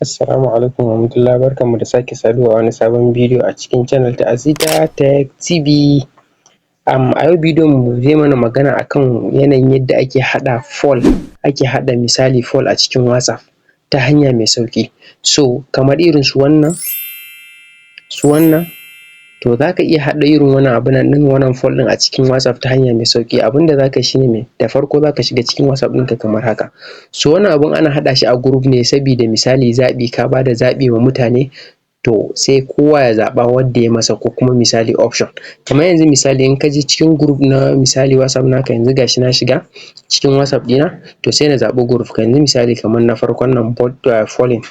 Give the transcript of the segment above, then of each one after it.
Assalamu alaikum warahmatullahi, barkanmu da sake saduwa a wani sabon bidiyo a cikin channel ta Azita Tech TV. A yau bidiyon mu zai mana magana akan yanayin yadda ake haɗa misali poll a cikin WhatsApp ta hanya mai sauƙi. So kamar irin su wannan, to za ka iya haɗa irin wannan poll ɗin a cikin WhatsApp ta hanya mai sauƙi. Abin da za ka yi shi ne da farko za ka shiga cikin WhatsApp ɗinka kamar haka. So wannan abun ana haɗa shi a group ne sabida misali zaɓi, ka ba da zaɓi wa mutane, to sai kowa ya zaɓa wanda ya masa, ko kuma misali option. Kamar yanzu misali in ka je cikin group na misali WhatsApp naka, yanzu ga shi na shiga cikin WhatsApp ɗina, to sai na zaɓi group. Yanzu misali kamar na farkon nan polling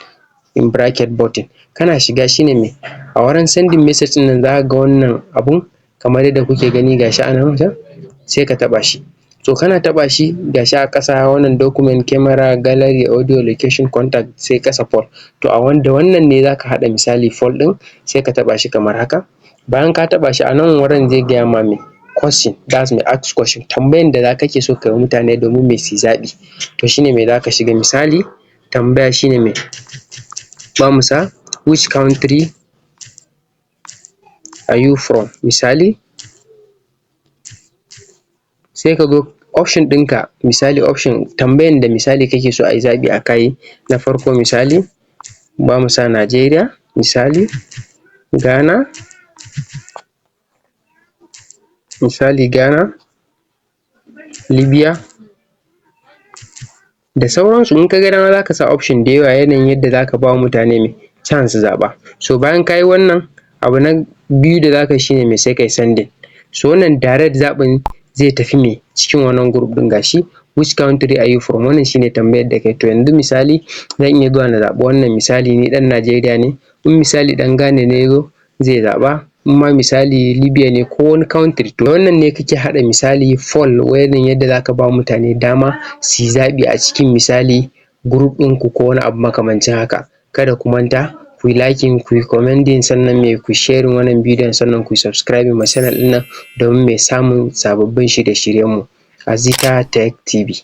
in bracket button, kana shiga shi ne me, a wurin sending message ɗin nan za ka ga wannan abun kamar yadda kuke gani ga shi a nan wajen, sai ka taɓa shi. To kana taɓa shi ga shi a ƙasa wannan document, camera, gallery, audio, location, contact, sai ƙasa poll. To da wannan ne za ka haɗa misali poll ɗin, sai ka taɓa shi kamar haka. Bayan ka taɓa shi a nan wurin zai gaya ma me question, that's me ask question, tambayan da kake so ka yi wa mutane domin me su yi zaɓi. To shi ne me za ka shiga, misali tambaya shi ne me, za mu sa which country are you from, misali sai ka zo option ɗinka, misali option tambayan da misali kake so a yi zaɓi a kai. Na farko misali za mu sa Najeriya, misali Ghana, Libya da sauransu. In ka ga dama za ka sa option da yawa, yanayin yadda za ka ba wa mutane me chance su zaɓa. So bayan ka yi wannan, abu na biyu da za ka yi shi ne me, sai kai sending. So wannan direct zaɓin zai tafi me cikin wannan group ɗin, ga shi which country are you from, wannan shi ne tambayar da kai. To yanzu misali zan iya zuwa na zaɓi wannan, misali ni ɗan Najeriya ne, in misali ɗan Ghana ne ya zo zai zaɓa, in ma misali Libya ne ko wani country. To wannan ne kake haɗa misali poll, yanayin yadda za ka ba wa mutane dama su yi zaɓi a cikin misali group ɗinku ko wani abu makamancin haka. Kada ku manta ku yi liking, ku yi commenting, sannan me ku yi sharing wannan bidiyon, sannan ku yi subscribing ma channel ɗin nan domin me samun sababbin shirye-shiryen mu. Azita Tech TV.